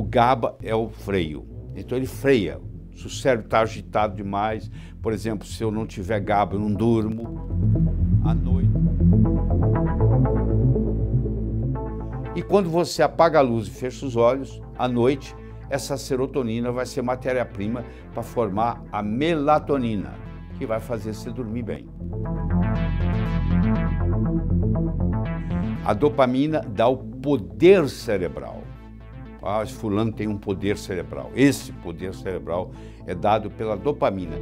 O GABA é o freio, então ele freia. Se o cérebro está agitado demais, por exemplo, se eu não tiver GABA, eu não durmo à noite. E quando você apaga a luz e fecha os olhos, à noite, essa serotonina vai ser matéria-prima para formar a melatonina, que vai fazer você dormir bem. A dopamina dá o poder cerebral. Ah, esse fulano tem um poder cerebral. Esse poder cerebral é dado pela dopamina.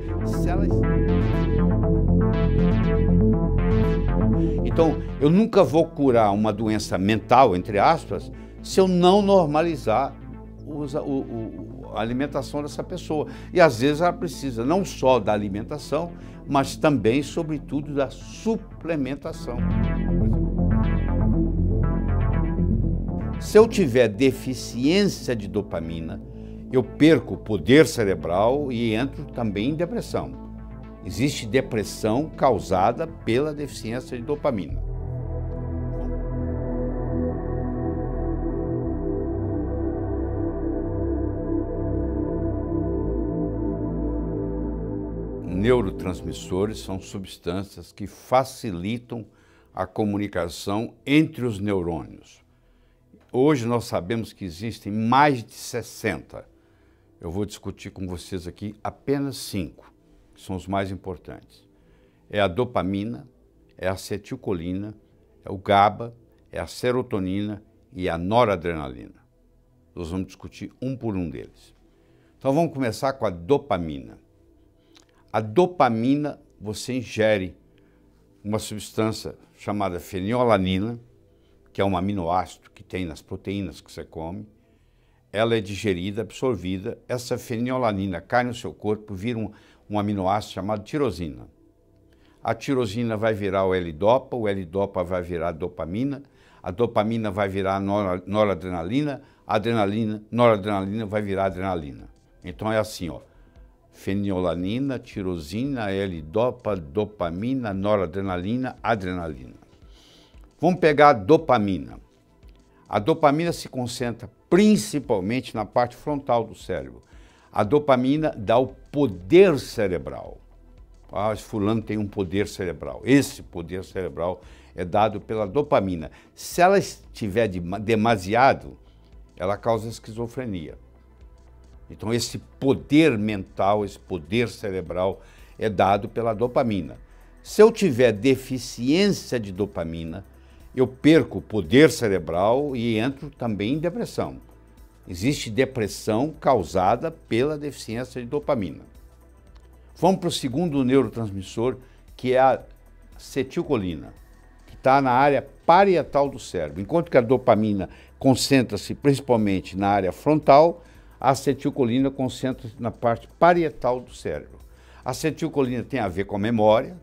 Então, eu nunca vou curar uma doença mental, entre aspas, se eu não normalizar a alimentação dessa pessoa. E às vezes ela precisa não só da alimentação, mas também, sobretudo, da suplementação. Se eu tiver deficiência de dopamina, eu perco o poder cerebral e entro também em depressão. Existe depressão causada pela deficiência de dopamina. Neurotransmissores são substâncias que facilitam a comunicação entre os neurônios. Hoje nós sabemos que existem mais de 60. Eu vou discutir com vocês aqui apenas 5, que são os mais importantes. É a dopamina, é a acetilcolina, é o GABA, é a serotonina e a noradrenalina. Nós vamos discutir um por um deles. Então vamos começar com a dopamina. A dopamina, você ingere uma substância chamada fenilalanina, que é um aminoácido que tem nas proteínas que você come. Ela é digerida, absorvida. Essa fenilalanina cai no seu corpo, vira um aminoácido chamado tirosina. A tirosina vai virar o L-dopa vai virar dopamina, a dopamina vai virar noradrenalina, a noradrenalina vai virar adrenalina. Então é assim, ó. Fenilalanina, tirosina, L-dopa, dopamina, noradrenalina, adrenalina. Vamos pegar a dopamina. A dopamina se concentra principalmente na parte frontal do cérebro. A dopamina dá o poder cerebral. Ah, esse fulano tem um poder cerebral. Esse poder cerebral é dado pela dopamina. Se ela estiver demasiado, ela causa esquizofrenia. Então esse poder mental, esse poder cerebral é dado pela dopamina. Se eu tiver deficiência de dopamina, eu perco o poder cerebral e entro também em depressão. Existe depressão causada pela deficiência de dopamina. Vamos para o segundo neurotransmissor, que é a acetilcolina, que está na área parietal do cérebro. Enquanto que a dopamina concentra-se principalmente na área frontal, a acetilcolina concentra-se na parte parietal do cérebro. A acetilcolina tem a ver com a memória,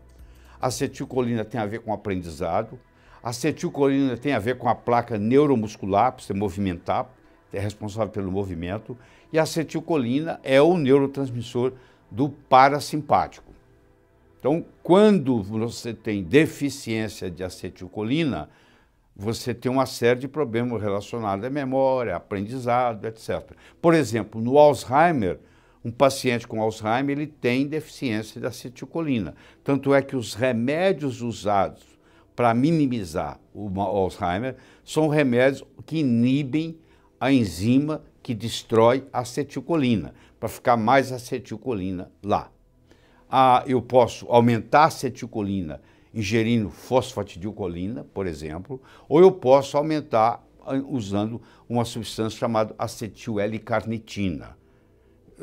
a acetilcolina tem a ver com o aprendizado, a acetilcolina tem a ver com a placa neuromuscular, para você movimentar, é responsável pelo movimento, e a acetilcolina é o neurotransmissor do parasimpático. Então, quando você tem deficiência de acetilcolina, você tem uma série de problemas relacionados à memória, aprendizado, etc. Por exemplo, no Alzheimer, um paciente com Alzheimer ele tem deficiência de acetilcolina. Tanto é que os remédios usados para minimizar o Alzheimer são remédios que inibem a enzima que destrói a acetilcolina, para ficar mais acetilcolina lá. Eu posso aumentar a acetilcolina ingerindo fosfatidilcolina, por exemplo, ou eu posso aumentar usando uma substância chamada acetil-L-carnitina.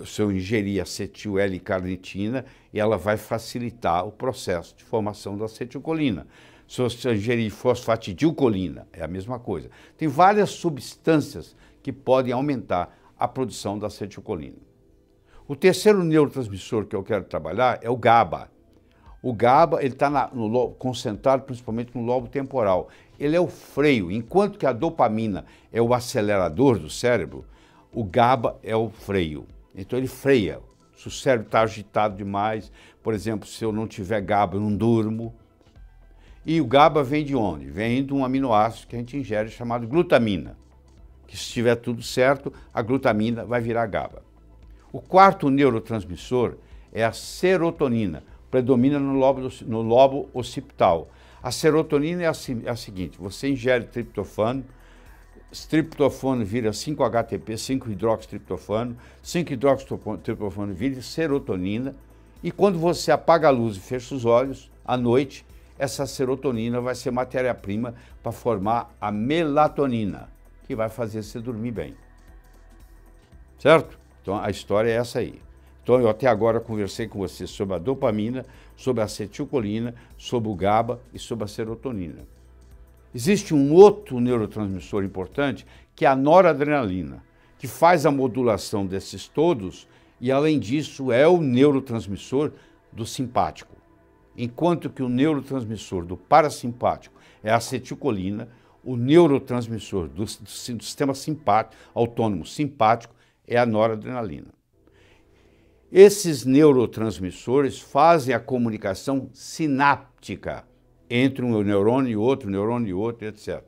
Se eu ingerir acetil-L-carnitina, ela vai facilitar o processo de formação da acetilcolina. Se eu ingerir fosfatidilcolina, é a mesma coisa. Tem várias substâncias que podem aumentar a produção da acetilcolina. O terceiro neurotransmissor que eu quero trabalhar é o GABA. O GABA está concentrado principalmente no lobo temporal. Ele é o freio. Enquanto que a dopamina é o acelerador do cérebro, o GABA é o freio. Então ele freia. Se o cérebro está agitado demais, por exemplo, se eu não tiver GABA, eu não durmo. E o GABA vem de onde? Vem de um aminoácido que a gente ingere chamado glutamina. que se estiver tudo certo, a glutamina vai virar GABA. O quarto neurotransmissor é a serotonina, predomina no lobo occipital. A serotonina é a seguinte, você ingere triptofano vira 5-HTP, 5-hidroxitriptofano, 5-hidroxitriptofano vira serotonina, e quando você apaga a luz e fecha os olhos, à noite, essa serotonina vai ser matéria-prima para formar a melatonina, que vai fazer você dormir bem. Certo? Então a história é essa aí. Então eu até agora conversei com você sobre a dopamina, sobre a acetilcolina, sobre o GABA e sobre a serotonina. Existe um outro neurotransmissor importante, que é a noradrenalina, que faz a modulação desses todos e, além disso, é o neurotransmissor do simpático. Enquanto que o neurotransmissor do parasimpático é a acetilcolina, o neurotransmissor do sistema simpático, autônomo simpático é a noradrenalina. Esses neurotransmissores fazem a comunicação sináptica entre um neurônio e outro, etc.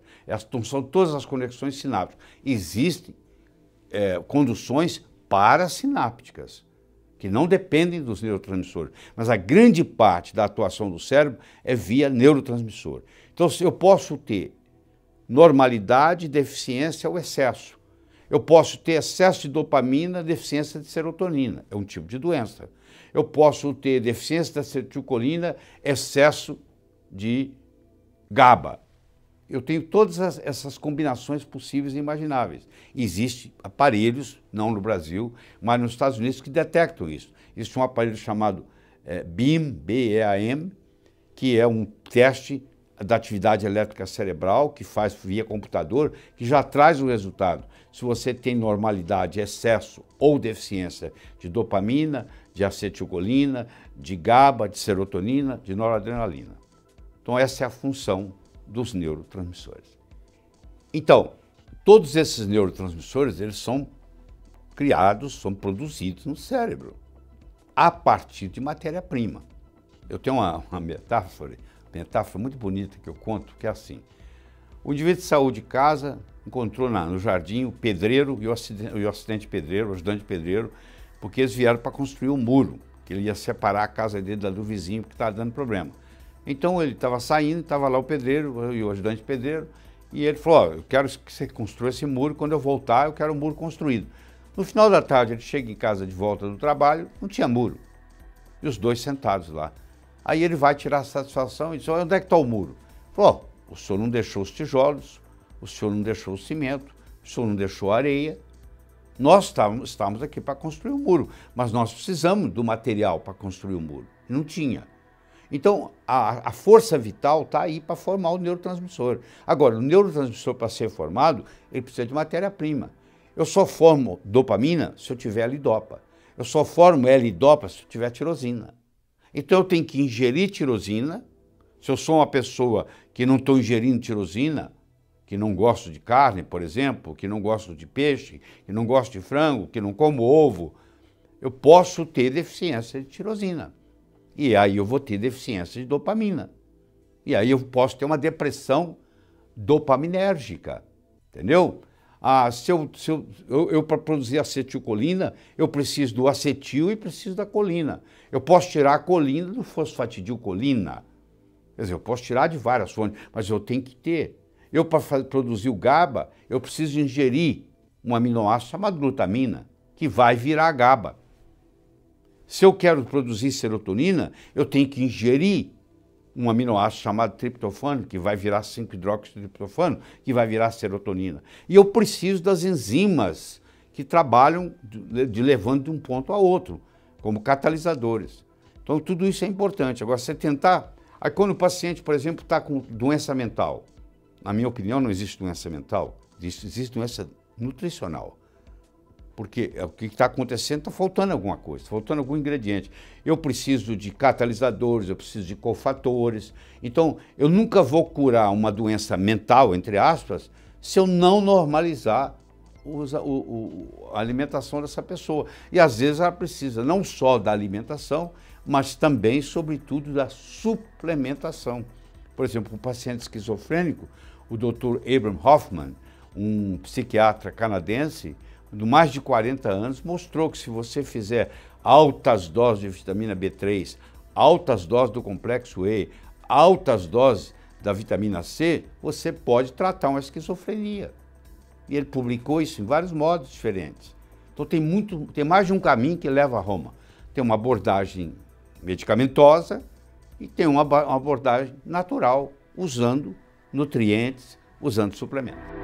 São todas as conexões sinápticas. Existem conduções parasinápticas, que não dependem dos neurotransmissores, mas a grande parte da atuação do cérebro é via neurotransmissor. Então, eu posso ter normalidade, deficiência ou excesso. Eu posso ter excesso de dopamina, deficiência de serotonina, é um tipo de doença. Eu posso ter deficiência de acetilcolina, excesso de GABA. Eu tenho todas essas combinações possíveis e imagináveis. Existem aparelhos, não no Brasil, mas nos Estados Unidos, que detectam isso. Existe um aparelho chamado BEAM, B-E-A-M, que é um teste da atividade elétrica cerebral, que faz via computador, que já traz o resultado. Se você tem normalidade, excesso ou deficiência de dopamina, de acetilcolina, de GABA, de serotonina, de noradrenalina. Então essa é a função dos neurotransmissores. Então, todos esses neurotransmissores, eles são criados, são produzidos no cérebro, a partir de matéria-prima. Eu tenho uma metáfora muito bonita que eu conto, que é assim. O indivíduo saiu de casa, encontrou no jardim o pedreiro e o ajudante pedreiro, porque eles vieram para construir um muro, que ele ia separar a casa dele da do vizinho, porque estava dando problema. Então ele estava saindo, estava lá o pedreiro e o ajudante pedreiro, e ele falou, eu quero que você construa esse muro, quando eu voltar eu quero um muro construído. No final da tarde ele chega em casa de volta do trabalho, não tinha muro, e os dois sentados lá. Aí ele vai tirar a satisfação e diz, onde é que está o muro? Falou, o senhor não deixou os tijolos, o senhor não deixou o cimento, o senhor não deixou a areia. Nós estávamos aqui para construir um muro, mas nós precisamos do material para construir o muro. E não tinha. Então, a força vital está aí para formar o neurotransmissor. Agora, o neurotransmissor, para ser formado, ele precisa de matéria-prima. Eu só formo dopamina se eu tiver L-dopa. Eu só formo L-dopa se eu tiver tirosina. Então, eu tenho que ingerir tirosina. Se eu sou uma pessoa que não estou ingerindo tirosina, que não gosto de carne, por exemplo, que não gosto de peixe, que não gosto de frango, que não como ovo, eu posso ter deficiência de tirosina. E aí eu vou ter deficiência de dopamina. E aí eu posso ter uma depressão dopaminérgica, entendeu? Para produzir acetilcolina, eu preciso do acetil e preciso da colina. Eu posso tirar a colina do fosfatidilcolina. Quer dizer, eu posso tirar de várias fontes, mas eu tenho que ter. Eu, para produzir o GABA, eu preciso ingerir um aminoácido chamado glutamina, que vai virar GABA. Se eu quero produzir serotonina, eu tenho que ingerir um aminoácido chamado triptofano, que vai virar 5-hidroxitriptofano, que vai virar serotonina. E eu preciso das enzimas que trabalham levando de um ponto a outro, como catalisadores. Então, tudo isso é importante. Agora, você tentar... Aí, quando o paciente, por exemplo, está com doença mental, na minha opinião, não existe doença mental, existe doença nutricional. Porque o que está acontecendo, está faltando alguma coisa, está faltando algum ingrediente. Eu preciso de catalisadores, eu preciso de cofatores. Então, eu nunca vou curar uma doença mental, entre aspas, se eu não normalizar a alimentação dessa pessoa. E às vezes ela precisa não só da alimentação, mas também, sobretudo, da suplementação. Por exemplo, um paciente esquizofrênico, o Dr. Abraham Hoffman, um psiquiatra canadense, de mais de 40 anos, mostrou que se você fizer altas doses de vitamina B3, altas doses do complexo E, altas doses da vitamina C, você pode tratar uma esquizofrenia. E ele publicou isso em vários modos diferentes. Então tem mais de um caminho que leva a Roma. Tem uma abordagem medicamentosa e tem uma abordagem natural, usando nutrientes, usando suplementos.